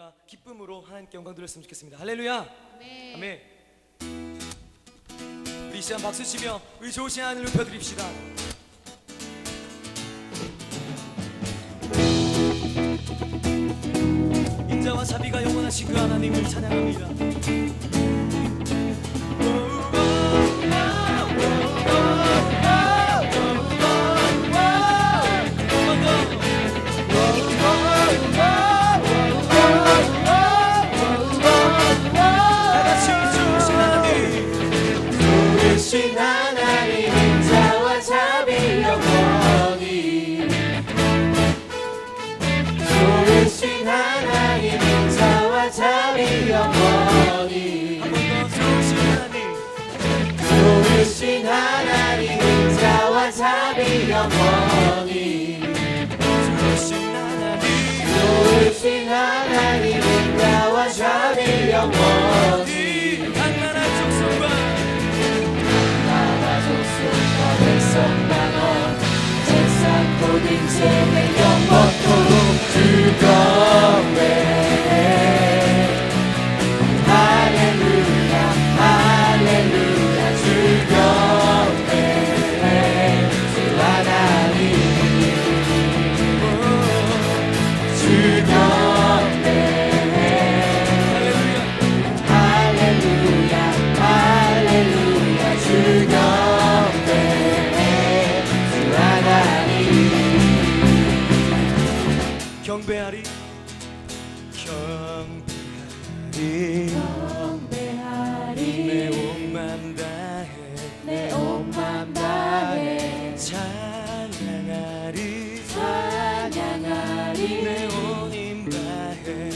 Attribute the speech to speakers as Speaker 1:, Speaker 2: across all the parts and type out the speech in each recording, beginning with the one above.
Speaker 1: 우리가 기쁨으로 하나님께 영광 돌렸으면 좋겠습니다. 할렐루야.
Speaker 2: 아멘.
Speaker 1: 아멘. 우리 이 시간 박수 치며 우리 좋으신 하나님을 높여드립시다. 인자와 자비가 영원하신 그 하나님을 찬양합니다.
Speaker 3: 좋으신 하나님 인자와 자비 영원히 좋으신 하나님 인자와 자비 영원히 좋으신 하나님 인자와 자비 영원히 좋으신 하나님 인자와 자비 영원히 백성만원 세상 모든 죄를 영원토록 즐거워해 할렐루야 할렐루야 즐거워해 주 하나님 즐거워해 할렐루야 할렐루야 즐거워해
Speaker 1: 경배하리 경배하리 내 옷만 다해
Speaker 3: 내 옷만 다해
Speaker 1: 찬양하리
Speaker 3: 찬양하리
Speaker 1: 내 온 힘 다해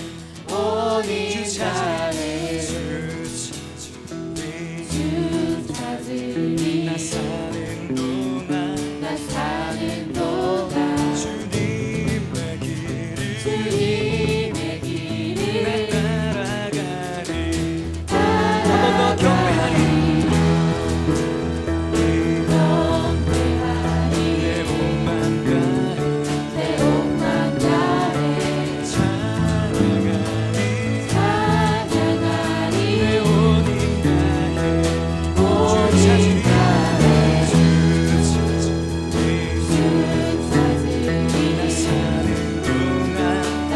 Speaker 3: 온 힘 다해
Speaker 1: 주
Speaker 3: 주 찾으리
Speaker 1: 나 사는 동안
Speaker 3: 나 사는 동안
Speaker 1: 주님의 길을
Speaker 3: 주님의 길을
Speaker 1: 따라가리
Speaker 3: 따라가리
Speaker 1: 한 번 더 경배하리 내 옷만 다해
Speaker 3: 내 옷만 다해
Speaker 1: 찬양하리
Speaker 3: 찬양하리
Speaker 1: 내 온 힘 다해
Speaker 3: 온 힘 다해
Speaker 1: 주
Speaker 3: 주 찾으리
Speaker 1: 사는 동안
Speaker 3: 나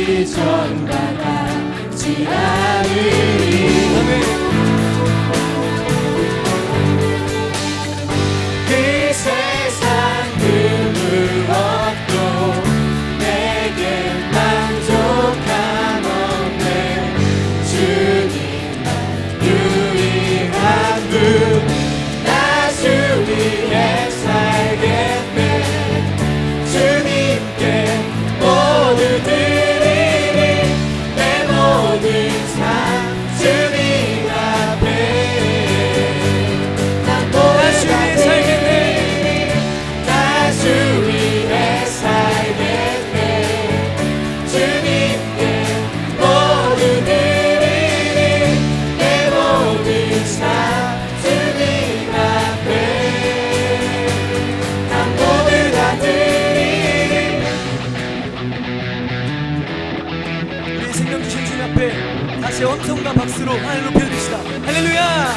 Speaker 3: 전과 같지 않으리.
Speaker 1: 아멘.
Speaker 3: 그 세상 그 무엇도 내게 만족함 없네. 주님만 유일한 분, 나 주 위에 살겠네. 주님께 모두 드리리. 내 모든 삶 주님 앞에 난 모두 다 드리리. 나 주 위에 살겠네. 주님께 모두 드리리. 내 모든 삶 주님 앞에 난 모두 다 드리리.
Speaker 1: 우리 생명 주신 주님 앞에 다시 엄성과 박수로 하늘 높여드립시다. 할렐루야.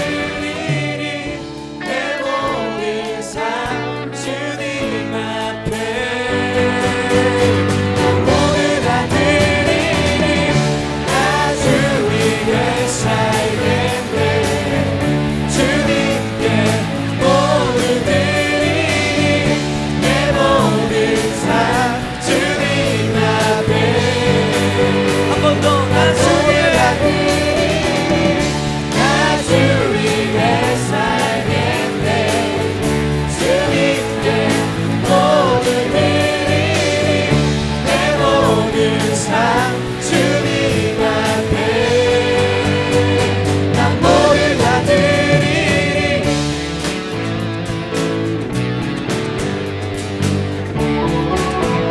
Speaker 3: 드리리. 내 모든 삶 주님 앞에 난 모두 다 드리리. 나 주 위에 살겠네. 주님께 모두 드리리. 내 모든 삶 주님 앞에
Speaker 1: 한 번 더. 나 주 위에
Speaker 3: 나 주 위에 살겠네. 주님께 모두 드리리. 내 모든 삶 주님 앞에 난 모두 다 드리리.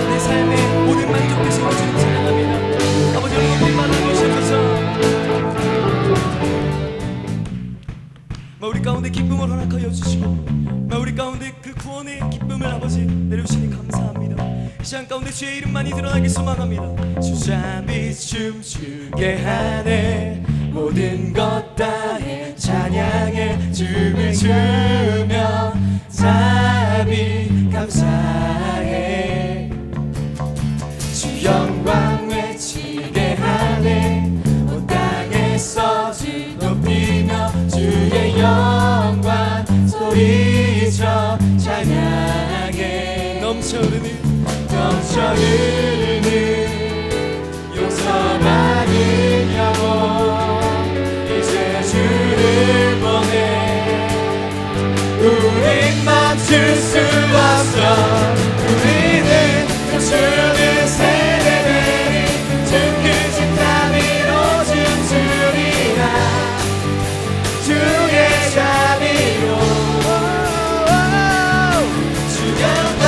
Speaker 1: 내 삶의 모든 만족 되신 것 주님 찬양합니다. 아버지 오늘 높이 받아주시옵소서. 우리 가운데 기쁨을 허락하여 주시고 우리 가운데 그 구원의 기쁨을 아버지 내려주시니 감사합니다. 이 시간 가운데 주의 이름만이 드러나길 소망합니다. 주잡이 춤추게 하네. 모든 것 다해 찬양해. 춤을 추며 잡이 감사해. 주 영광 외치게 하네. 온 땅에서 주 높이며 주의 영광 소리쳐 찬양해. 넘쳐 흐르는 용서 많은 영혼 이제 주를 보내. 우린 멈출 수 없어. 우리는 춤추는 세대들이 주 크신 자비로 춤추리라. 주의 자비로 주 영광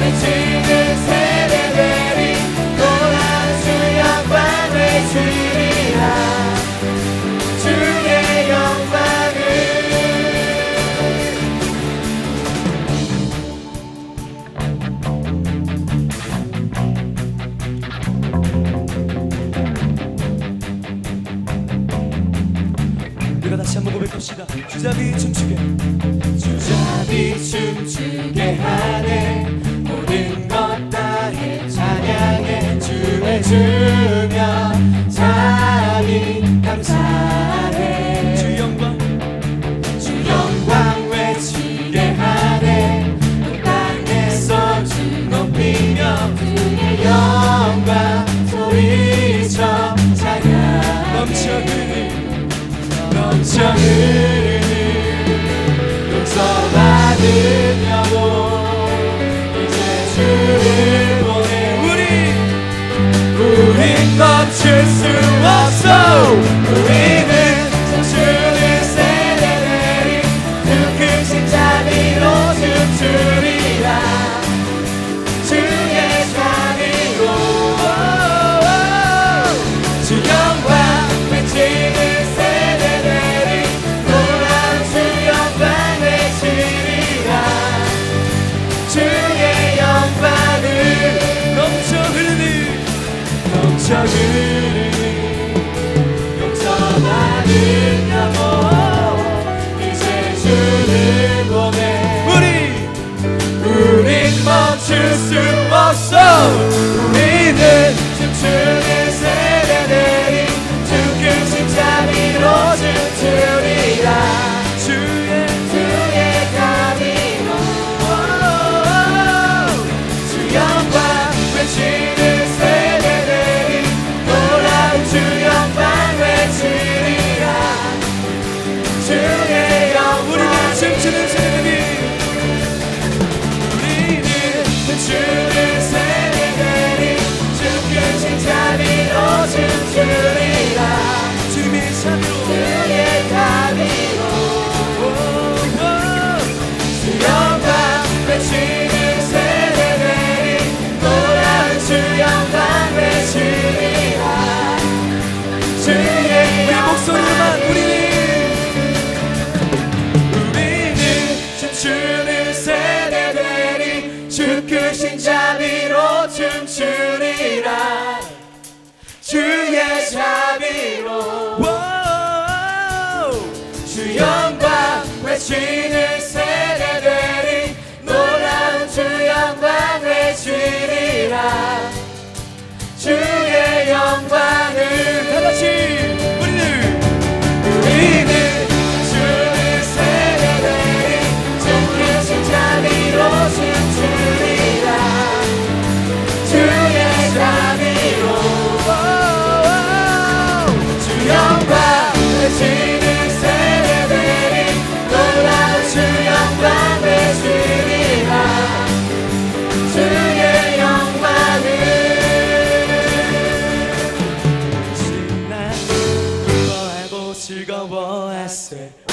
Speaker 1: 외치는 세대들이 또한 주 영광 외치리라. 주의 영광을 우리가 다시 한번 고백합시다. 주잡이 춤추게. 주잡이 춤추게 하네. 모든 것 다해 찬양해. 춤을 추며 자비 감사해. 주 영광 외치게 하네. 온 땅에서 주 높이며 주의 영광 소리쳐 찬양. 넘쳐 흐르는 용서받은 영혼 이제 주를 보내. 우린 멈출 수 없어. 우리는 춤추는 세대들이 주 크신 자비로 춤추리라. 주의 자비로 주 영광 외치는 세대들
Speaker 3: 위로
Speaker 1: 주
Speaker 3: 영광 외치는 세대들이 놀라운 주 영광 외치리라. 주의 영광을
Speaker 1: 다같이
Speaker 3: 우리는 주의 세대들이 주의 자비로 춤추리라. 주의 자비로 주 영광 외치는 세대들이 놀라운 주 영광 외치리라. 주의 영광을
Speaker 1: 즐거워하세.
Speaker 3: 이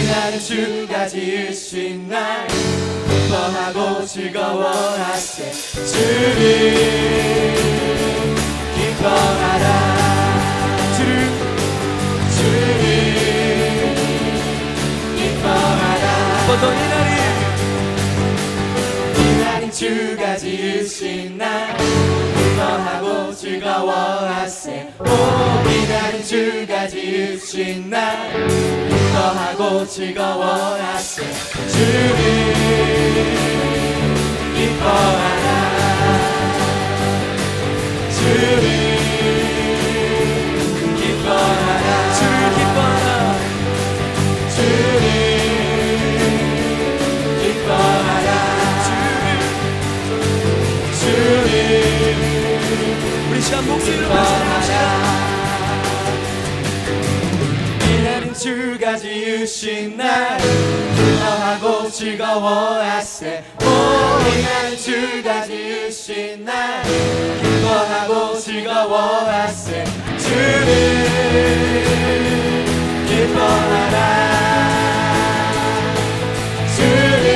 Speaker 3: 날은 주가 지으신 날 기뻐하고 즐거워하세. 주를 기뻐하라. 주를 기뻐하라.
Speaker 1: 어떤
Speaker 3: 이 날은 주가 지으신 날 기뻐하고 즐거워하세. 이 날은 주가 지으신 날 기뻐하고 즐거워하세. 주를 기뻐하라. 주를 기뻐하라.
Speaker 1: 주를 기뻐하라.
Speaker 3: 주를 기뻐하라. 주를
Speaker 1: 우리 시간 목소리로 찬양합시다.
Speaker 3: 이날은 주가 지으신 날 기뻐하고 즐거워하세. 이날은 주가 지으신 날 기뻐하고 즐거워하세. 주를 기뻐하라. 주를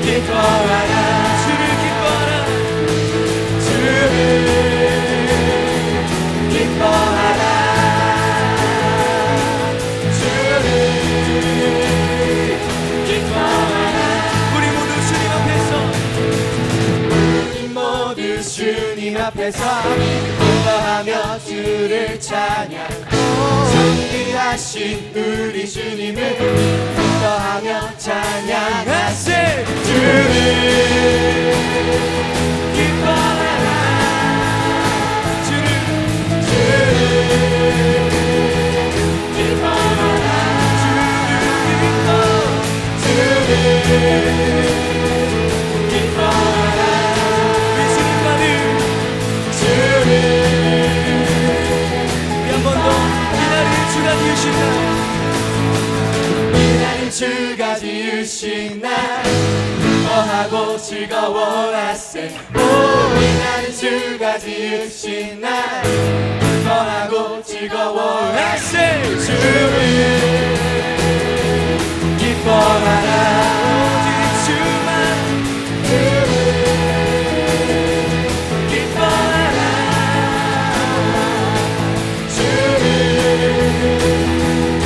Speaker 3: 기뻐하라.
Speaker 1: 주를 기뻐하라.
Speaker 3: 주를 기뻐하라.
Speaker 1: 우리 모두
Speaker 3: 주님 앞에서 기뻐하며 주를 찬양. 존귀하신 우리 주님을 기뻐하며 찬양하세. 주를 기뻐하라. 주를 기뻐하라. 주를 주가 지으신 날 기뻐하고 즐거워하세. 이날은 주가 지으신 날 기뻐하고 즐거워하세. 주를 기뻐하라. 오직 주만 기뻐하라. 주를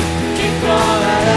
Speaker 3: 기뻐하라.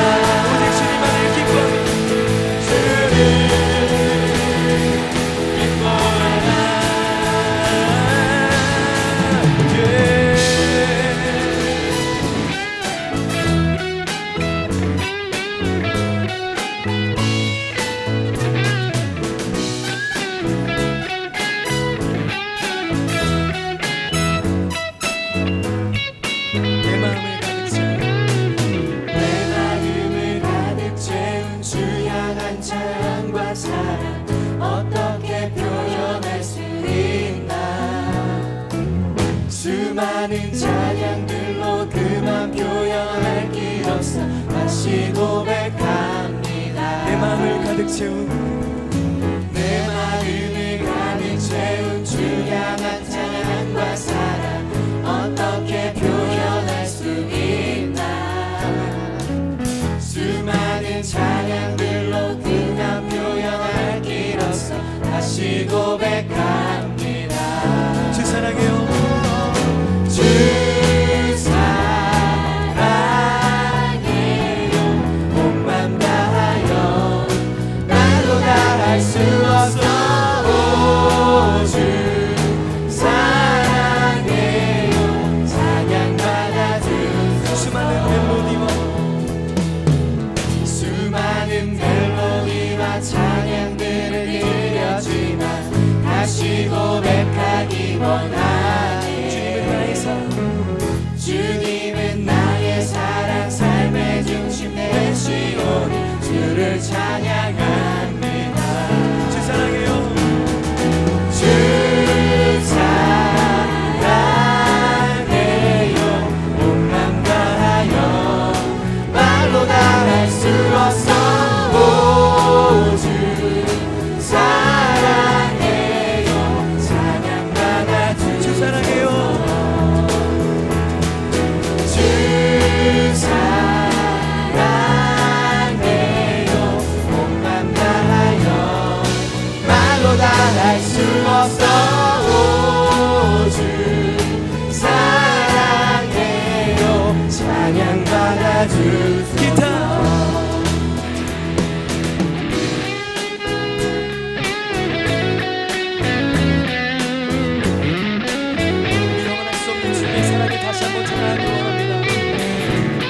Speaker 3: 수많은 찬양들로 그만 표현할 길 없어 다시 고백합니다.
Speaker 1: 내 마음을 가득 채운
Speaker 3: 내 마음을 가득 채운 주 향한 찬양과 사랑 어떻게 표현할 수 있나. 수많은 찬양들로 그만 표현할 길 없어 다시 고백합니다.
Speaker 1: 주 사랑해요.
Speaker 3: 주 사랑해요. 몸만 다하여 나도 다 받아주소서.
Speaker 1: 기타 영원할 수 없는 주님의 사랑을 다시 한번 찬양하기 원합니다.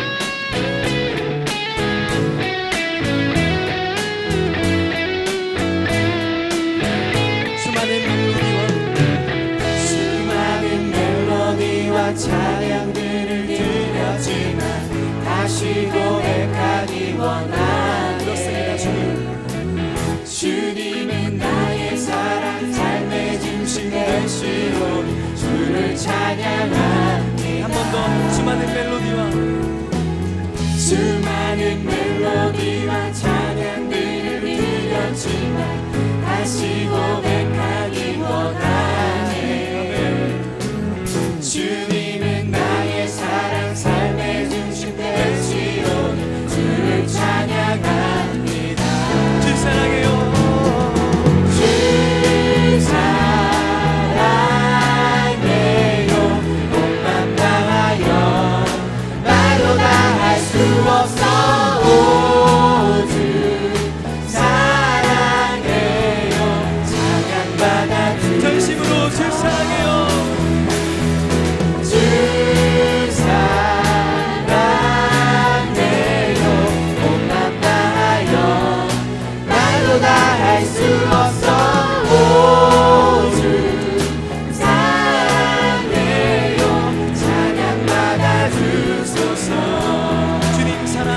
Speaker 3: 수많은 멜로디와 찬양들을 드렸지만 다시 고백하기 원하네.
Speaker 1: 그렇습니다. 주님
Speaker 3: 주님은 나의 사랑 삶의 중심 되시오니 주를 찬양합니다.
Speaker 1: 한 번 더 수많은 멜로디와
Speaker 3: 수많은 멜로디와 찬양들을 드렸지만 다시 고백하기 원하네. 주님은 나의 사랑 삶의 중심 되시오니 주를 찬양합니다.
Speaker 1: 주 사랑해요.
Speaker 3: 주 사랑해요. 몸만 다하여 말로 다 할 수 없어. 오, 주 사랑해요. 찬양받아 주
Speaker 1: 전심으로 주 사랑해요.
Speaker 3: 주 사랑해요. 몸만 다하여 말로 다 할 수 없어. 오, 주 사랑해요. 찬양받아 주소서.
Speaker 1: 주님 사랑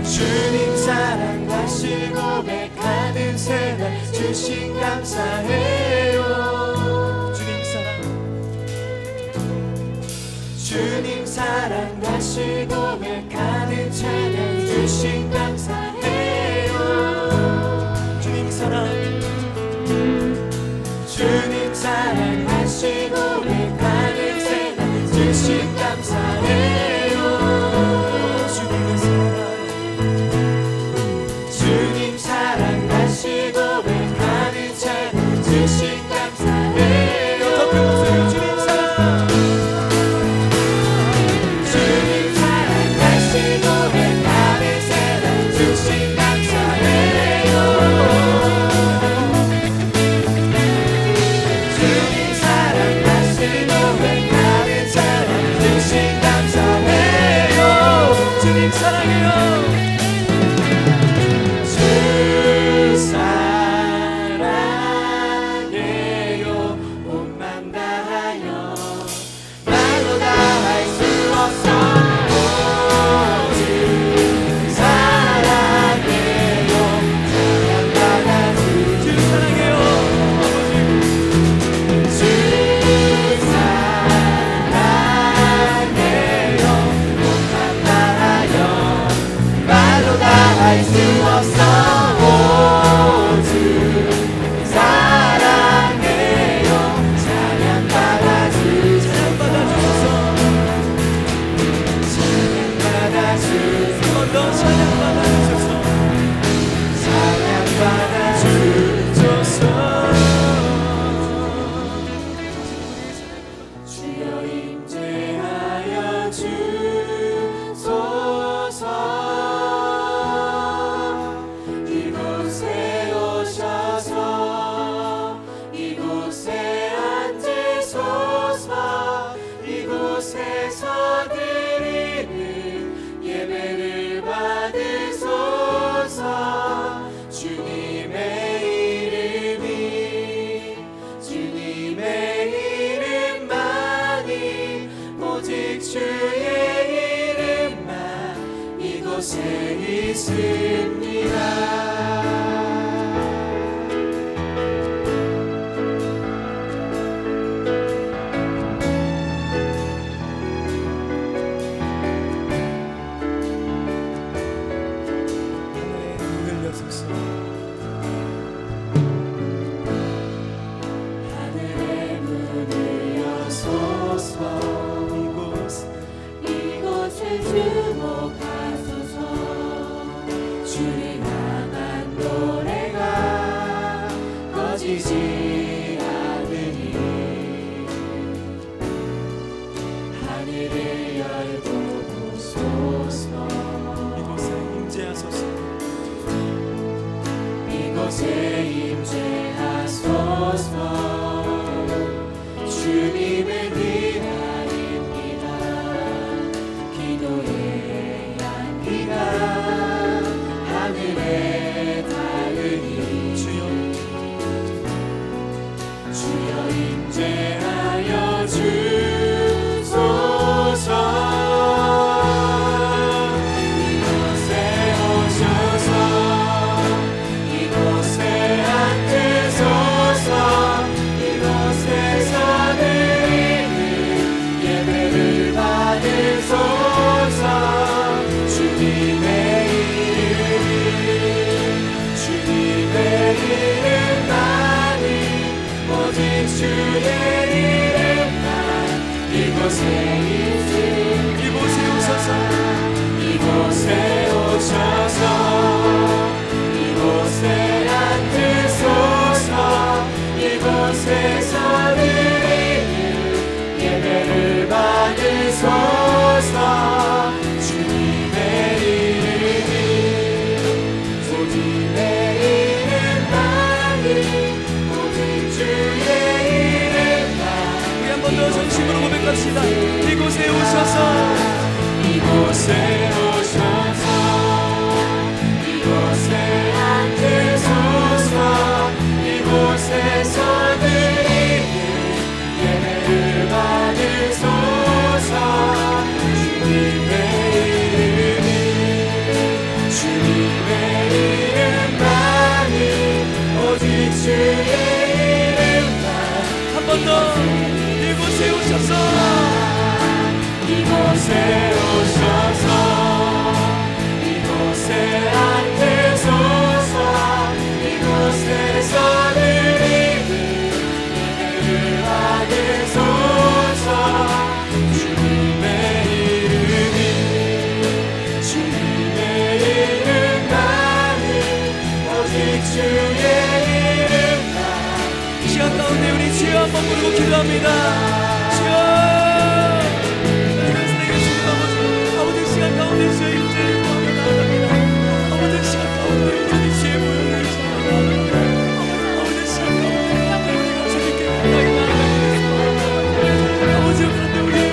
Speaker 3: 주님 사랑 다시 고백하는 새날 주신 감사해요.
Speaker 1: 주님 사랑
Speaker 3: 주님 사랑 다시 고백하는 찬양 주신 감사해요.
Speaker 1: 주님 사랑
Speaker 3: 주님 사랑 다시 고백하는 새날 주신 감사해요.
Speaker 1: 주님의 사랑
Speaker 3: 주님 사랑 다시 고백하는 찬양 주신 감사해요.
Speaker 1: 더 큰 목소리로 주님 사랑
Speaker 3: 주님 사랑 다시 고백하는 새날 주신 감사해요. 주님 사랑 다시 고백하는 새날 주신 감사해요.
Speaker 1: 주님 사랑해요.
Speaker 3: 주 사랑해요. 몸만 다하여 말로 다 할 수 없어. 오, 주 사랑해요. 찬양받아
Speaker 1: 주 사랑해요.
Speaker 3: 주 사랑해요. 몸만 다하여 말로 다 할 수 없어. 오, 주 사랑해요. 찬양받아 주소서. 찬양받아 주소서.
Speaker 1: 한 번 더 찬양받아 주소서.
Speaker 3: 찬양받아 주소서. 주여 임재하여 주소서. 이곳에 오셔서 이곳에 앉으소서. 이곳에서 드리는 예배를 받으소서. 주님의 이름만이 오직 주의 이름만 이곳에 있습니다.
Speaker 1: 하늘에 눈을 여소서.
Speaker 3: 하늘의 문을 여소서. 이곳을 주목하소서. 주를 향한 노래가 꺼지지 않으니 하늘을 열고 보소서. 이곳에 오셔서 이곳에 앉으소서 이곳에서 드리는 예배를 받으소서 주님의 이름만이 오직 주의 이름만
Speaker 1: 한 번 더 이곳에 오셔서
Speaker 3: 이곳에 오셔서 이곳에 앉으소서 이곳에서 드리는 예배를 받으소서 주님의 이름만이 오직 주의 이름만
Speaker 1: 이 시간 가운데 우리 주여 한번 부르고 기도합니다. 주여 사랑해 주시는 아버지, 아버지 시간 가운데 주의 임재를 구하며 나아갑니다. 아버지 시간 가운데 온전히 주의 모형을 주하며 나아갑니다. 아버지 시간 가운데 우리가 주님께 가까이 나아가겠습니다. 아버지 그런데 우리의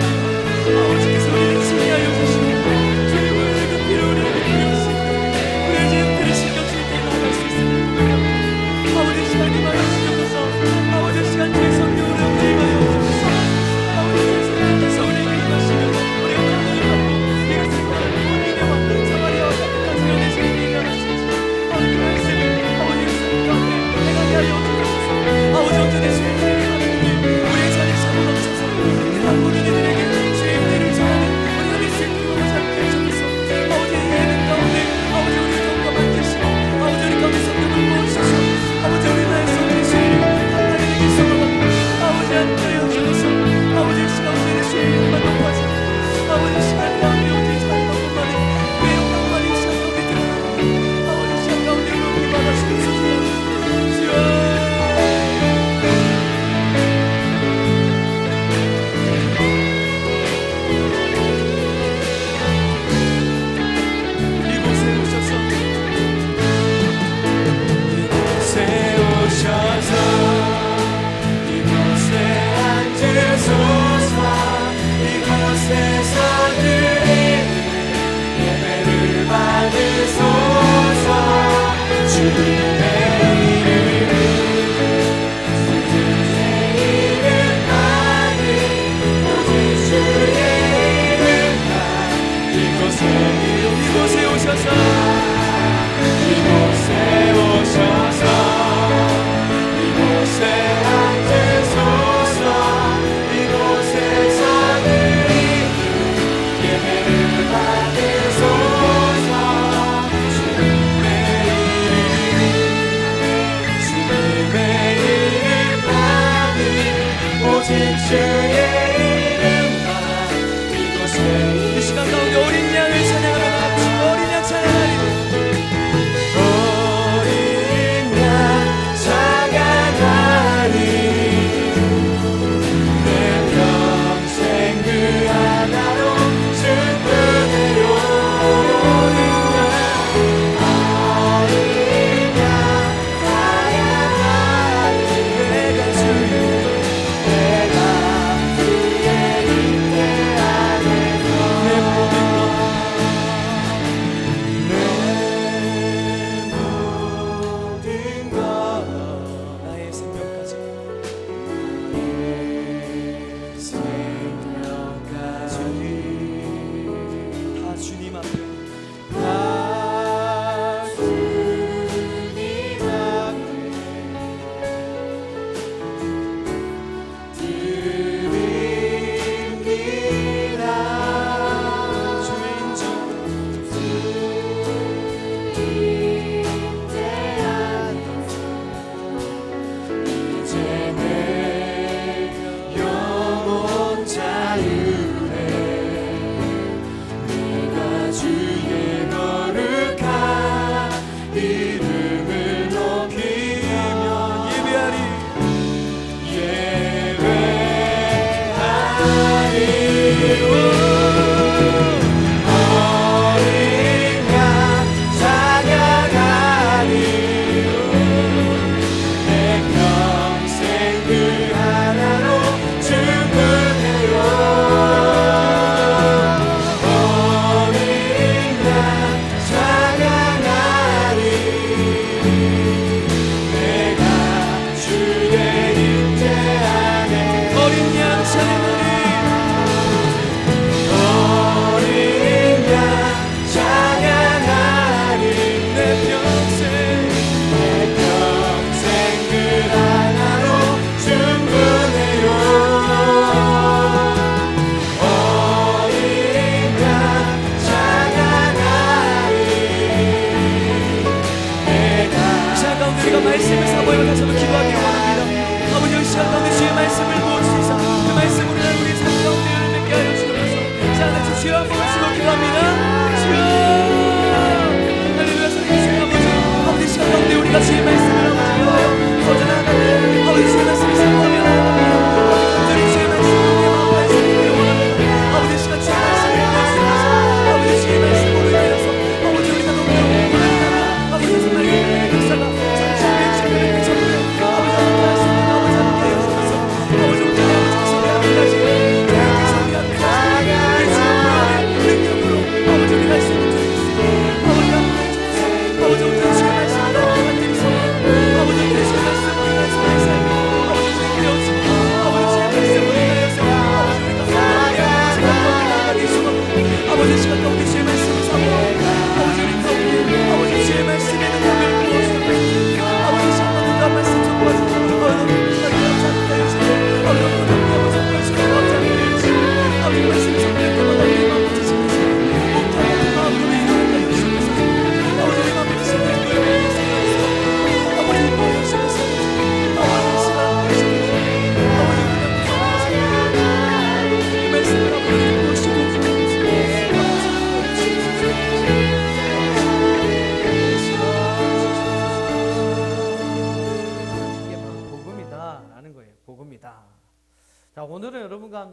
Speaker 1: 아버지께서 우리를 칭의하여 주시고 주님을 그 피로 우리에게 부여주시고 우리의 죄들을 신경 주님께 나아갈 수 있습니다. 아버지 시간이 많이 주셔서 아버지 시간 주의 성령으로 움직임하여 주셔서 아버지 주께서 우리에게 임하시며 우리가 감동을 받고 우리가 생활을 믿음과 사마리아와 같은 가정의 주님이 일어날 수 있습니다. 아버지 그 말씀을 아버지 그 삶 가운데 행하게 하여 주셔서 아버지 온전히 주의 은혜를 하나님이 우리의 자리에 잡아놓으셔서 이런 모든 이들에게 주의 은혜를 전하는 우리 우리 생명으로 살게 하셔서 아버지 이 예배 가운데 아버지 우리 가운데 만드시고 아버지 우리 가운데 성령을 부어주셔서 아버지 우리 나의 손들이 주의를 하나님의 기성을 받고 아버지 안되어 주셔서 아버지 시간 가운데 주의 이름만 높아지고 아버지 시간 가운데 오직 자리 방법만이 그 영광만이 시간 가운데 드러나고 아버지 시간 가운데 우리 받아주셔서 주여 이곳에 오셔서
Speaker 3: 이곳에 오셔서 이곳에 앉으소서 이곳에서 드리는 예배를 받으소서 주님의 이름만이 오직 주의 이름만 이곳에
Speaker 1: 오셔서
Speaker 3: 이곳에 오셔서 이곳에 앉으소서 이곳에서 드리는 예배를 받으소서 주님의 이름만이 오직 주의 이름만 이곳에
Speaker 1: 이 시간 가운데 어린 양을 찬양하며 나갑시다. 어린 양 찬양하리
Speaker 3: 어린 양 찬양하리 내 평생 그 하나로 충분해요 어린 양 찬양하리 내가 주의 임재 안에서 내 모든 것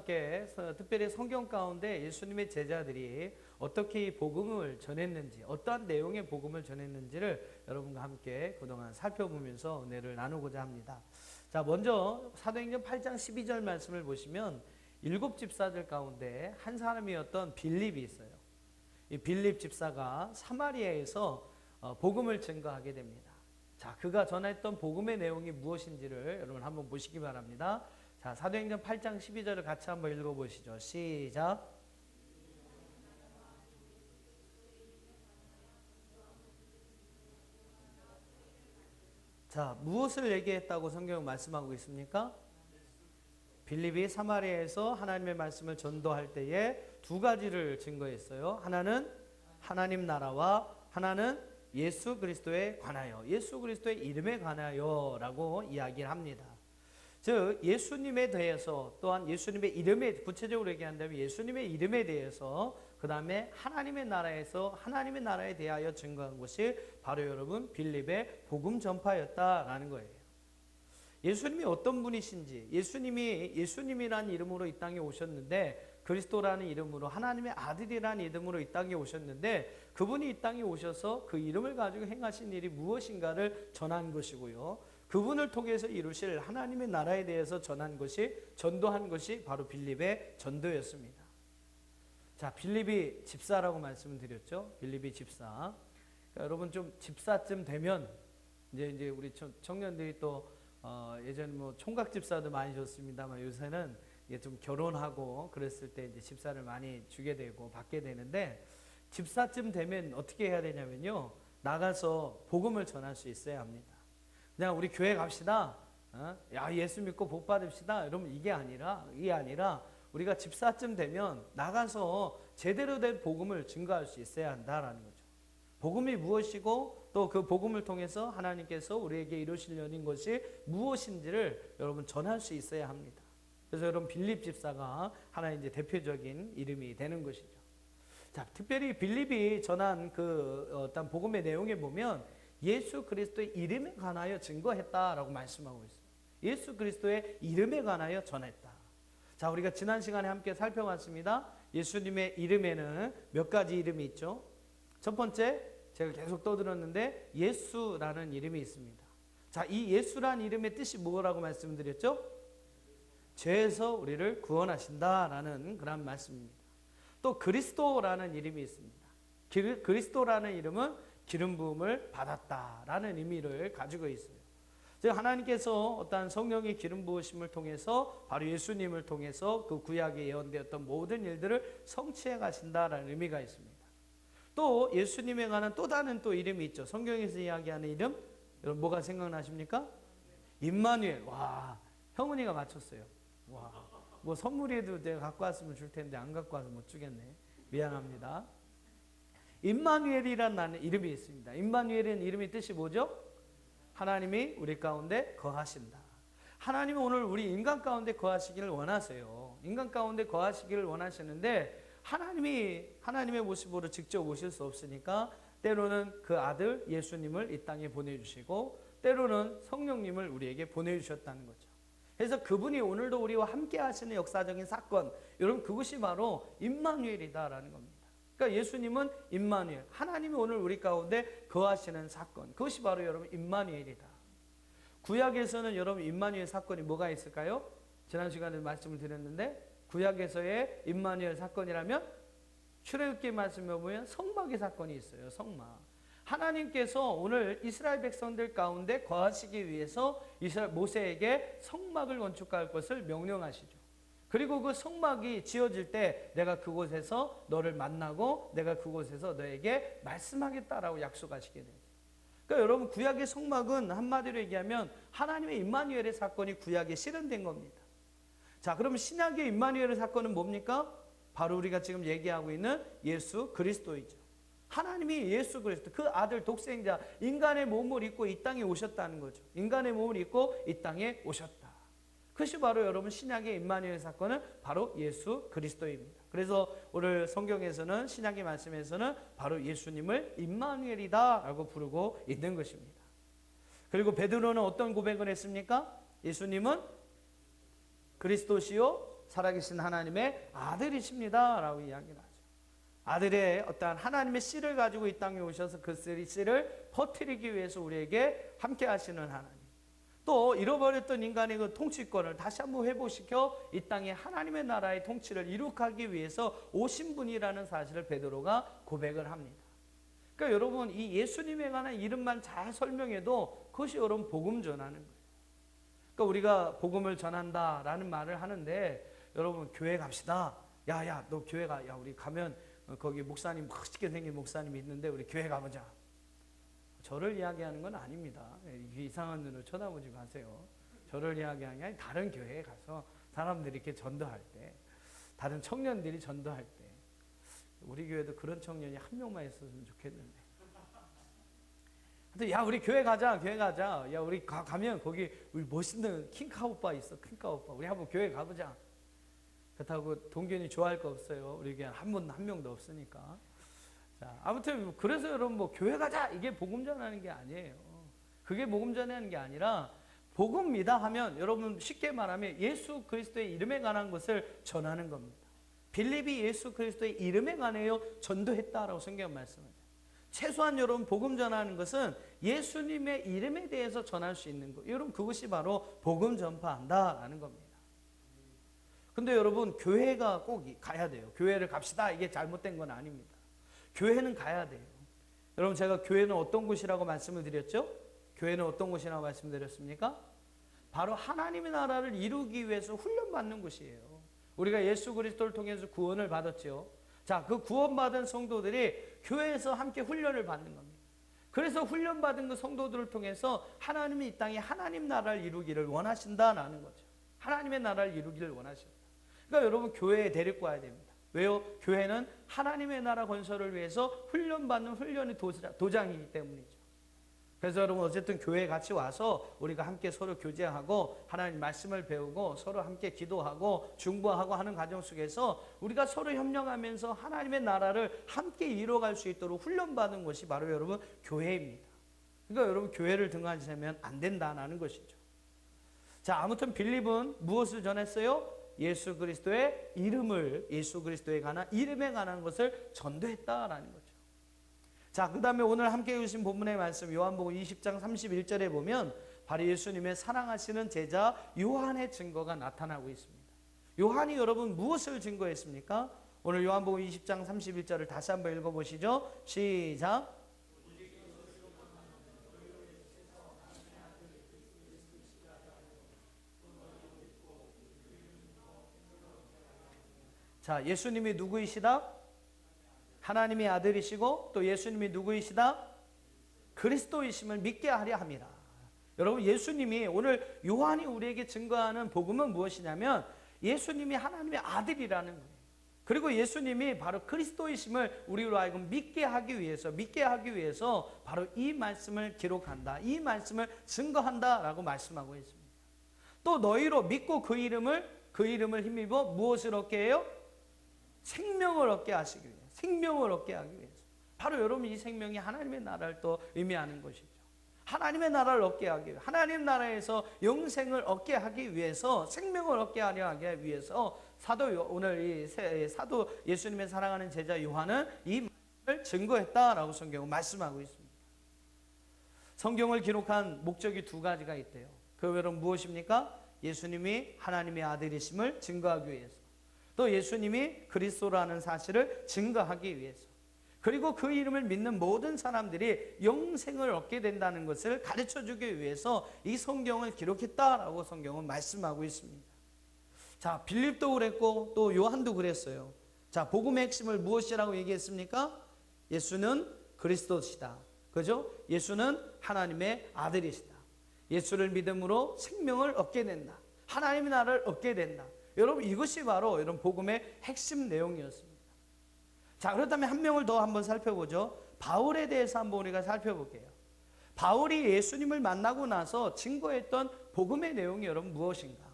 Speaker 2: 함께 특별히 성경 가운데 예수님의 제자들이 어떻게 이 복음을 전했는지, 어떠한 내용의 복음을 전했는지를 여러분과 함께 그동안 살펴보면서 은혜를 나누고자 합니다. 자, 먼저 사도행전 8장 12절 말씀을 보시면 7 집사들 가운데 한 사람이었던 빌립이 있어요. 이 빌립 집사가 사마리아에서 복음을 증거하게 됩니다. 자, 그가 전했던 복음의 내용이 무엇인지를 여러분 한번 보시기 바랍니다. 자, 사도행전 8장 12절을 같이 한번 읽어보시죠. 시작. 자, 무엇을 얘기했다고 성경은 말씀하고 있습니까? 빌립이 사마리아에서 하나님의 말씀을 전도할 때에 두 가지를 증거했어요. 하나는 하나님 나라와 하나는 예수 그리스도에 관하여, 예수 그리스도의 이름에 관하여 라고 이야기를 합니다. 즉 예수님에 대해서, 또한 예수님의 이름에, 구체적으로 얘기한다면 예수님의 이름에 대해서, 그 다음에 하나님의 나라에서 하나님의 나라에 대하여 증거한 것이 바로 여러분 빌립의 복음 전파였다라는 거예요. 예수님이 어떤 분이신지, 예수님이 예수님이라는 이름으로 이 땅에 오셨는데, 그리스도라는 이름으로, 하나님의 아들이라는 이름으로 이 땅에 오셨는데, 그분이 이 땅에 오셔서 그 이름을 가지고 행하신 일이 무엇인가를 전한 것이고요, 그분을 통해서 이루실 하나님의 나라에 대해서 전한 것이, 전도한 것이 바로 빌립의 전도였습니다. 자, 빌립이 집사라고 말씀을 드렸죠. 빌립이 집사. 그러니까 여러분 좀 집사쯤 되면 이제 우리 청년들이 또 예전 뭐 총각 집사도 많이 줬습니다만, 요새는 이게 좀 결혼하고 그랬을 때 이제 집사를 많이 주게 되고 받게 되는데, 집사쯤 되면 어떻게 해야 되냐면요, 나가서 복음을 전할 수 있어야 합니다. 그냥 우리 교회 갑시다, 야 예수 믿고 복 받읍시다, 이러면 이게 아니라 우리가 집사쯤 되면 나가서 제대로 된 복음을 증거할 수 있어야 한다라는 거죠. 복음이 무엇이고 또 그 복음을 통해서 하나님께서 우리에게 이루시려는 것이 무엇인지를 여러분 전할 수 있어야 합니다. 그래서 여러분 빌립 집사가 하나의 이제 대표적인 이름이 되는 것이죠. 자, 특별히 빌립이 전한 그 어떤 복음의 내용에 보면 예수 그리스도의 이름에 관하여 증거했다라고 말씀하고 있어요. 예수 그리스도의 이름에 관하여 전했다. 자, 우리가 지난 시간에 함께 살펴봤습니다. 예수님의 이름에는 몇 가지 이름이 있죠. 첫 번째, 제가 계속 떠들었는데 예수라는 이름이 있습니다. 자, 이 예수라는 이름의 뜻이 뭐라고 말씀드렸죠? 죄에서 우리를 구원하신다라는 그런 말씀입니다. 또 그리스도라는 이름이 있습니다. 그리스도라는 이름은 기름 부음을 받았다라는 의미를 가지고 있어요. 즉 하나님께서 어떤 성령의 기름 부으심을 통해서 바로 예수님을 통해서 그 구약에 예언되었던 모든 일들을 성취해 가신다라는 의미가 있습니다. 또 예수님에 관한 또 다른 또 이름이 있죠. 성경에서 이야기하는 이름, 여러분 뭐가 생각나십니까? 임마누엘. 와, 형은이가 맞췄어요. 와, 뭐 선물에도 내가 갖고 왔으면 줄 텐데 안 갖고 와서 못 주겠네. 미안합니다. 임마누엘이라는 이름이 있습니다. 임마누엘은 이름의 뜻이 뭐죠? 하나님이 우리 가운데 거하신다. 하나님은 오늘 우리 인간 가운데 거하시기를 원하세요. 인간 가운데 거하시기를 원하시는데, 하나님이 하나님의 모습으로 직접 오실 수 없으니까 때로는 그 아들 예수님을 이 땅에 보내주시고, 때로는 성령님을 우리에게 보내주셨다는 거죠. 그래서 그분이 오늘도 우리와 함께 하시는 역사적인 사건, 여러분 그것이 바로 임마누엘이다라는 겁니다. 그러니까 예수님은 임마누엘, 하나님이 오늘 우리 가운데 거하시는 사건, 그것이 바로 여러분 임마누엘이다. 구약에서는 여러분 임마누엘 사건이 뭐가 있을까요? 지난 시간에 말씀을 드렸는데, 구약에서의 임마누엘 사건이라면 출애굽기 말씀에 보면 성막의 사건이 있어요. 성막. 하나님께서 오늘 이스라엘 백성들 가운데 거하시기 위해서 모세에게 성막을 건축할 것을 명령하시죠. 그리고 그 성막이 지어질 때 내가 그곳에서 너를 만나고 내가 그곳에서 너에게 말씀하겠다라고 약속하시게 돼요. 그러니까 여러분 구약의 성막은 한마디로 얘기하면 하나님의 임마누엘의 사건이 구약에 실현된 겁니다. 자, 그럼 신약의 임마누엘의 사건은 뭡니까? 바로 우리가 지금 얘기하고 있는 예수 그리스도이죠. 하나님이 예수 그리스도, 그 아들 독생자, 인간의 몸을 입고 이 땅에 오셨다는 거죠. 인간의 몸을 입고 이 땅에 오셨다. 그것이 바로 여러분 신약의 임마누엘 사건은 바로 예수 그리스도입니다. 그래서 오늘 성경에서는, 신약의 말씀에서는 바로 예수님을 임마누엘이다 라고 부르고 있는 것입니다. 그리고 베드로는 어떤 고백을 했습니까? 예수님은 그리스도시요 살아계신 하나님의 아들이십니다 라고 이야기를 하죠. 아들의 어떠한 하나님의 씨를 가지고 이 땅에 오셔서 그 씨를 퍼뜨리기 위해서 우리에게 함께 하시는 하나님, 또 잃어버렸던 인간의 그 통치권을 다시 한번 회복시켜 이 땅에 하나님의 나라의 통치를 이룩하기 위해서 오신 분이라는 사실을 베드로가 고백을 합니다. 그러니까 여러분, 이 예수님에 관한 이름만 잘 설명해도 그것이 여러분 복음 전하는 거예요. 그러니까 우리가 복음을 전한다라는 말을 하는데, 여러분 교회 갑시다. 야야 너 교회 가. 야 우리 가면 거기 목사님 멋있게 생긴 목사님이 있는데 우리 교회 가보자. 저를 이야기하는 건 아닙니다. 이상한 눈으로 쳐다보지 마세요. 저를 이야기하는 게 아니라 다른 교회에 가서 사람들이 이렇게 전도할 때, 다른 청년들이 전도할 때, 우리 교회도 그런 청년이 한 명만 있었으면 좋겠는데. 야 우리 교회 가자, 교회 가자. 야 우리 가면 거기 우리 멋있는 킹카 오빠 있어, 킹카 오빠. 우리 한번 교회 가보자. 그렇다고 동균이 좋아할 거 없어요. 우리 교회 한 명도 없으니까. 자, 아무튼 그래서 여러분 뭐 교회 가자 이게 복음 전하는 게 아니에요. 그게 복음 전하는 게 아니라, 복음이다 하면 여러분 쉽게 말하면 예수 그리스도의 이름에 관한 것을 전하는 겁니다. 빌립이 예수 그리스도의 이름에 관하여 전도했다라고 성경 말씀합니다. 최소한 여러분 복음 전하는 것은 예수님의 이름에 대해서 전할 수 있는 것, 여러분 그것이 바로 복음 전파한다라는 겁니다. 근데 여러분 교회가 꼭 가야 돼요. 교회를 갑시다 이게 잘못된 건 아닙니다. 교회는 가야 돼요. 여러분 제가 교회는 어떤 곳이라고 말씀을 드렸죠? 교회는 어떤 곳이라고 말씀드렸습니까? 바로 하나님의 나라를 이루기 위해서 훈련받는 곳이에요. 우리가 예수 그리스도를 통해서 구원을 받았죠. 자, 그 구원받은 성도들이 교회에서 함께 훈련을 받는 겁니다. 그래서 훈련받은 그 성도들을 통해서 하나님이 이 땅에 하나님 나라를 이루기를 원하신다라는 거죠. 하나님의 나라를 이루기를 원하신다. 그러니까 여러분 교회에 데리고 와야 됩니다. 왜요? 교회는 하나님의 나라 건설을 위해서 훈련받는 훈련의 도장이기 때문이죠. 그래서 여러분 어쨌든 교회에 같이 와서 우리가 함께 서로 교제하고 하나님 말씀을 배우고 서로 함께 기도하고 중보하고 하는 과정 속에서 우리가 서로 협력하면서 하나님의 나라를 함께 이루어갈 수 있도록 훈련받는 것이 바로 여러분 교회입니다. 그러니까 여러분 교회를 등한시하면 안 된다는 것이죠. 자, 아무튼 빌립은 무엇을 전했어요? 예수 그리스도의 이름을, 예수 그리스도에 관한 이름에 관한 것을 전도했다라는 거죠. 자, 그 다음에 오늘 함께 해주신 본문의 말씀 요한복음 20장 31절에 보면 바로 예수님의 사랑하시는 제자 요한의 증거가 나타나고 있습니다. 요한이 여러분 무엇을 증거했습니까? 오늘 요한복음 20장 31절을 다시 한번 읽어보시죠. 시작. 자, 예수님이 누구이시다? 하나님의 아들이시고 또 예수님이 누구이시다? 그리스도이심을 믿게 하려 함이라. 여러분 예수님이 오늘 요한이 우리에게 증거하는 복음은 무엇이냐면 예수님이 하나님의 아들이라는 거예요. 그리고 예수님이 바로 그리스도이심을 우리로 하여금 믿게 하기 위해서 바로 이 말씀을 기록한다, 이 말씀을 증거한다라고 말씀하고 있습니다. 또 너희로 믿고 그 이름을 힘입어 무엇을 얻게 해요? 생명을 얻게 하시기 위해, 생명을 얻게 하기 위해서. 바로 여러분 이 생명이 하나님의 나라를 또 의미하는 것이죠. 하나님의 나라를 얻게 하기 위해, 하나님 나라에서 영생을 얻게 하기 위해서, 생명을 얻게 하기 위해서 오늘 이 사도 예수님의 사랑하는 제자 요한은 이 말씀을 증거했다라고 성경은 말씀하고 있습니다. 성경을 기록한 목적이 두 가지가 있대요. 그 여러분 무엇입니까? 예수님이 하나님의 아들이심을 증거하기 위해서, 또 예수님이 그리스도라는 사실을 증거하기 위해서, 그리고 그 이름을 믿는 모든 사람들이 영생을 얻게 된다는 것을 가르쳐주기 위해서 이 성경을 기록했다라고 성경은 말씀하고 있습니다. 자, 빌립도 그랬고 또 요한도 그랬어요. 자, 복음의 핵심을 무엇이라고 얘기했습니까? 예수는 그리스도시다. 그죠? 예수는 하나님의 아들이시다. 예수를 믿음으로 생명을 얻게 된다. 하나님의 나라를 얻게 된다. 여러분 이것이 바로 여러분 복음의 핵심 내용이었습니다. 자, 그렇다면 한 명을 더 한번 살펴보죠. 바울에 대해서 한번 우리가 살펴볼게요. 바울이 예수님을 만나고 나서 증거했던 복음의 내용이 여러분 무엇인가?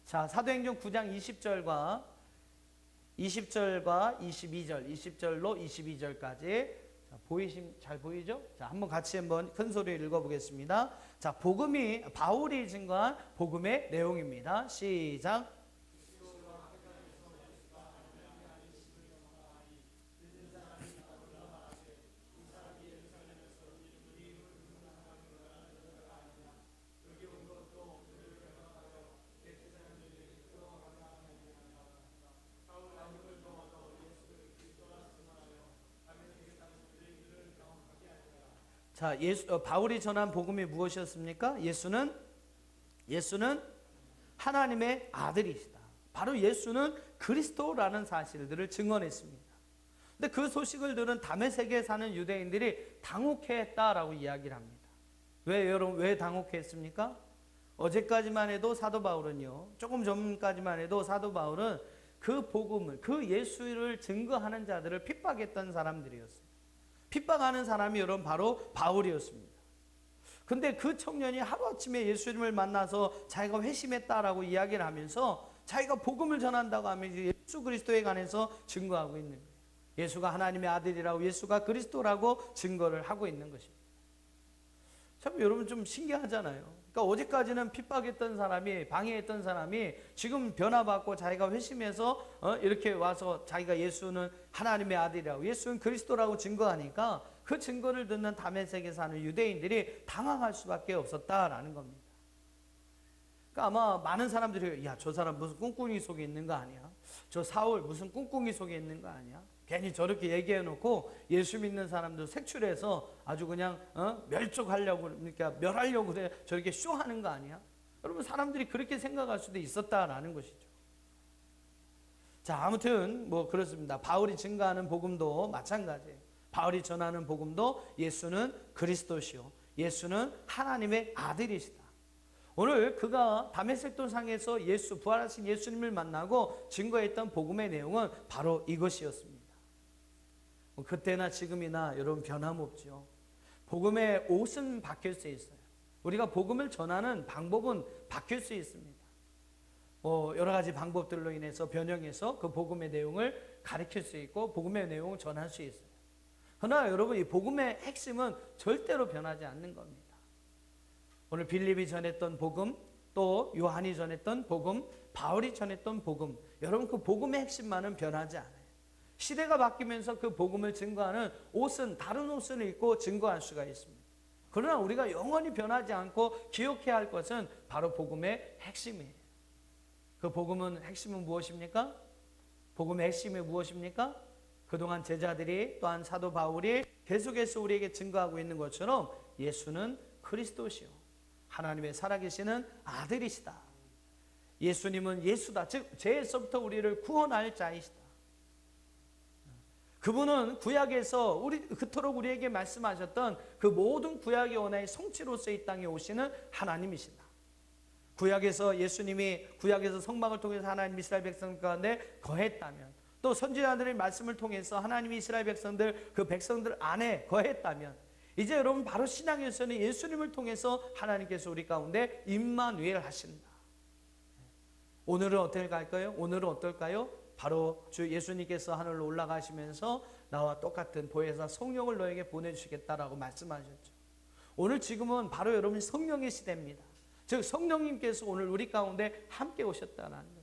Speaker 2: 자, 사도행전 9장 20절과 22절, 20절로 22절까지 잘 보이죠? 자, 한번 같이 한번 큰 소리로 읽어보겠습니다. 자, 바울이 증거한 복음의 내용입니다. 시작. 자, 바울이 전한 복음이 무엇이었습니까? 예수는 하나님의 아들이시다. 바로 예수는 그리스도라는 사실들을 증언했습니다. 근데 그 소식을 들은 다메섹에 사는 유대인들이 당혹해했다라고 이야기를 합니다. 왜 여러분 왜 당혹했습니까? 어제까지만 해도 사도 바울은요, 조금 전까지만 해도 사도 바울은 그 복음을, 그 예수를 증거하는 자들을 핍박했던 사람들이었어요. 핍박하는 사람이 여러분 바로 바울이었습니다. 근데 그 청년이 하루아침에 예수님을 만나서 자기가 회심했다라고 이야기를 하면서 자기가 복음을 전한다고 하면서 예수 그리스도에 관해서 증거하고 있는 거예요. 예수가 하나님의 아들이라고, 예수가 그리스도라고 증거를 하고 있는 것입니다. 참 여러분 좀 신기하잖아요. 그러니까 어제까지는 핍박했던 사람이, 방해했던 사람이 지금 변화받고 자기가 회심해서 이렇게 와서 자기가 예수는 하나님의 아들이라고, 예수는 그리스도라고 증거하니까 그 증거를 듣는 다메섹에 사는 유대인들이 당황할 수밖에 없었다라는 겁니다. 그러니까 아마 많은 사람들이 야, 저 사람 무슨 꿍꿍이 속에 있는 거 아니야? 저 사울 무슨 꿍꿍이 속에 있는 거 아니야? 괜히 저렇게 얘기해놓고 예수 믿는 사람들 색출해서 아주 그냥 멸족하려고, 그러니까 멸하려고 그래, 저렇게 쇼하는 거 아니야? 여러분 사람들이 그렇게 생각할 수도 있었다라는 것이죠. 자, 아무튼 뭐 그렇습니다. 바울이 증거하는 복음도 마찬가지예요. 바울이 전하는 복음도 예수는 그리스도시요, 예수는 하나님의 아들이시다. 오늘 그가 다메섹 도상에서 부활하신 예수님을 만나고 증거했던 복음의 내용은 바로 이것이었습니다. 그때나 지금이나 여러분 변함없죠. 복음의 옷은 바뀔 수 있어요. 우리가 복음을 전하는 방법은 바뀔 수 있습니다. 여러 가지 방법들로 인해서 변형해서 그 복음의 내용을 가르칠 수 있고 복음의 내용을 전할 수 있어요. 그러나 여러분 이 복음의 핵심은 절대로 변하지 않는 겁니다. 오늘 빌립이 전했던 복음, 또 요한이 전했던 복음, 바울이 전했던 복음, 여러분 그 복음의 핵심만은 변하지 않아요. 시대가 바뀌면서 그 복음을 증거하는 옷은 다른 옷을 입고 증거할 수가 있습니다. 그러나 우리가 영원히 변하지 않고 기억해야 할 것은 바로 복음의 핵심이에요. 그 복음은 핵심은 무엇입니까? 복음의 핵심이 무엇입니까? 그동안 제자들이 또한 사도 바울이 계속해서 우리에게 증거하고 있는 것처럼 예수는 그리스도시요, 하나님의 살아계시는 아들이시다. 예수님은 예수다. 즉 죄에서부터 우리를 구원할 자이시다. 그분은 구약에서 그토록 우리에게 말씀하셨던 그 모든 구약의 언어의 성취로서 이 땅에 오시는 하나님이시다. 구약에서 예수님이 구약에서 성막을 통해서 하나님 이스라엘 백성 가운데 거했다면, 또 선지자들의 말씀을 통해서 하나님이 이스라엘 백성들, 그 백성들 안에 거했다면, 이제 여러분 바로 신앙에서는 예수님을 통해서 하나님께서 우리 가운데 임마누엘 하신다. 오늘은 어떻게 갈까요? 오늘은 어떨까요? 바로 주 예수님께서 하늘로 올라가시면서 나와 똑같은 보혜사 성령을 너에게 보내주시겠다라고 말씀하셨죠. 오늘 지금은 바로 여러분 성령의 시대입니다. 즉 성령님께서 오늘 우리 가운데 함께 오셨다는 거죠.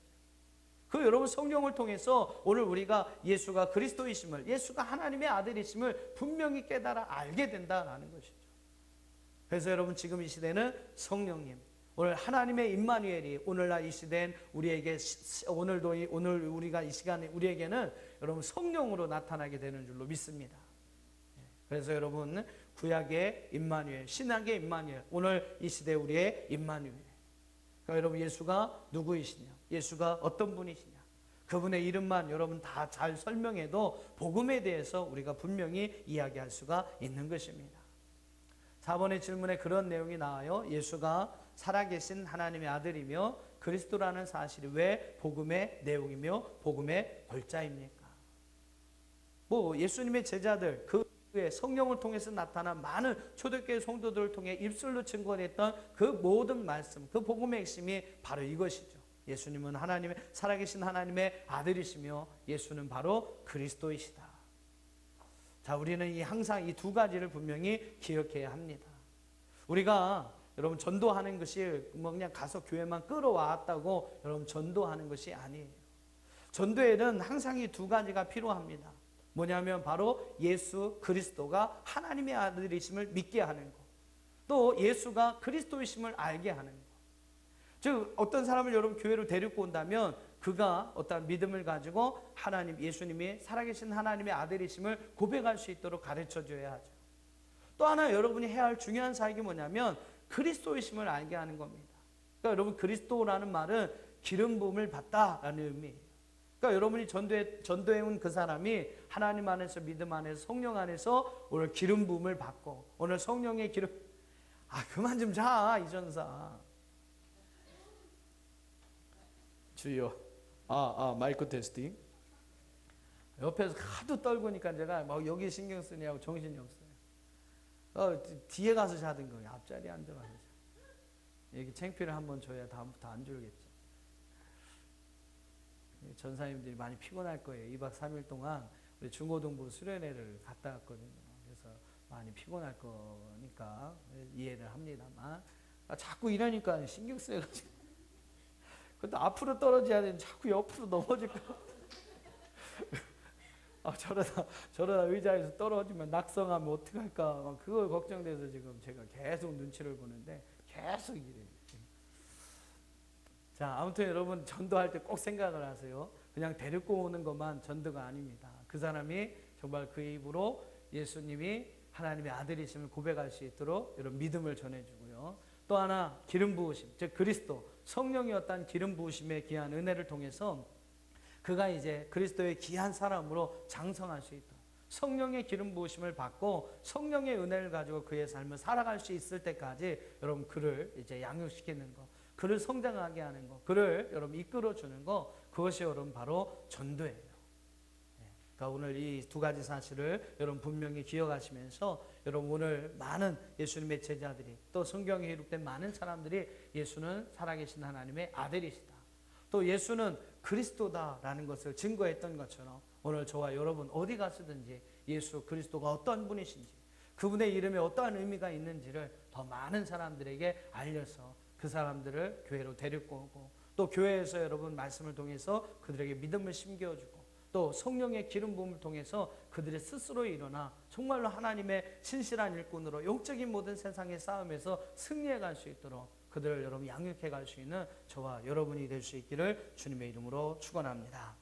Speaker 2: 그 여러분 성령을 통해서 오늘 우리가 예수가 그리스도이심을, 예수가 하나님의 아들이심을 분명히 깨달아 알게 된다는 것이죠. 그래서 여러분 지금 이 시대는 성령님, 오늘 하나님의 임마누엘이 오늘날 이 시대엔 우리에게 오늘 우리가 이 시간에 우리에게는 여러분 성령으로 나타나게 되는 줄로 믿습니다. 그래서 여러분 구약의 임마누엘, 신약의 임마누엘, 오늘 이 시대 우리의 임마누엘. 그러니까 여러분 예수가 누구이시냐, 예수가 어떤 분이시냐, 그분의 이름만 여러분 다 잘 설명해도 복음에 대해서 우리가 분명히 이야기할 수가 있는 것입니다. 4번의 질문에 그런 내용이 나와요. 예수가 살아계신 하나님의 아들이며 그리스도라는 사실이 왜 복음의 내용이며 복음의 골자입니까? 예수님의 제자들, 그의 성령을 통해서 나타난 많은 초대교회 성도들을 통해 입술로 증거했던 그 모든 말씀, 그 복음의 핵심이 바로 이것이죠. 예수님은 살아계신 하나님의 아들이시며 예수는 바로 그리스도이시다. 자, 우리는 항상 이 두 가지를 분명히 기억해야 합니다. 우리가 여러분 전도하는 것이 그냥 가서 교회만 끌어왔다고 여러분 전도하는 것이 아니에요. 전도에는 항상 이 두 가지가 필요합니다. 뭐냐면 바로 예수 그리스도가 하나님의 아들이심을 믿게 하는 것, 또 예수가 그리스도이심을 알게 하는 것. 즉 어떤 사람을 여러분 교회로 데리고 온다면 그가 어떤 믿음을 가지고 예수님이 살아계신 하나님의 아들이심을 고백할 수 있도록 가르쳐 줘야 하죠. 또 하나 여러분이 해야 할 중요한 사역이 뭐냐면 그리스도이심을 알게 하는 겁니다. 그러니까 여러분 그리스도라는 말은 기름 부음을 받다라는 의미예요. 그러니까 여러분이 전도해 온 그 사람이 하나님 안에서 믿음 안에서 성령 안에서 오늘 기름 부음을 받고 오늘 성령의 기름 그만 좀 자 이전사 주여 마이크 테스팅 옆에서 하도 떨구니까 제가 막 여기 신경 쓰냐고 정신이 없어요. 뒤에 가서 자든 거예요. 앞자리에 앉아가서 여기 창피를 한번 줘야 다음부터 안 졸겠죠. 전사님들이 많이 피곤할 거예요. 2박 3일 동안 우리 중고등부 수련회를 갔다 왔거든요. 그래서 많이 피곤할 거니까 이해를 합니다만 자꾸 이러니까 신경 쓰여가지고 그것도 앞으로 떨어져야 되는데 자꾸 옆으로 넘어질 거 저러다 의자에서 떨어지면 낙성하면 어떡할까 그걸 걱정돼서 지금 제가 계속 눈치를 보는데 계속 이래요. 자, 아무튼 여러분 전도할 때 꼭 생각을 하세요. 그냥 데리고 오는 것만 전도가 아닙니다. 그 사람이 정말 그 입으로 예수님이 하나님의 아들이심을 고백할 수 있도록 여러분 믿음을 전해주고요. 또 하나 기름 부으심, 즉 그리스도 성령이었다는 기름 부으심의 귀한 은혜를 통해서 그가 이제 그리스도의 귀한 사람으로 장성할 수 있도록 성령의 기름 부으심을 받고 성령의 은혜를 가지고 그의 삶을 살아갈 수 있을 때까지 여러분 그를 이제 양육시키는 것, 그를 성장하게 하는 것, 그를 여러분 이끌어주는 것, 그것이 여러분 바로 전도예요. 그러니까 오늘 이 두 가지 사실을 여러분 분명히 기억하시면서 여러분 오늘 많은 예수님의 제자들이 또 성경에 기록된 많은 사람들이 예수는 살아계신 하나님의 아들이시다. 또 예수는 그리스도다라는 것을 증거했던 것처럼 오늘 저와 여러분 어디 가시든지 예수 그리스도가 어떤 분이신지 그분의 이름에 어떠한 의미가 있는지를 더 많은 사람들에게 알려서 그 사람들을 교회로 데리고 오고 또 교회에서 여러분 말씀을 통해서 그들에게 믿음을 심겨주고 또 성령의 기름 부음을 통해서 그들의 스스로 일어나 정말로 하나님의 신실한 일꾼으로 영적인 모든 세상의 싸움에서 승리해 갈 수 있도록 그들을 여러분 양육해 갈 수 있는 저와 여러분이 될 수 있기를 주님의 이름으로 축원합니다.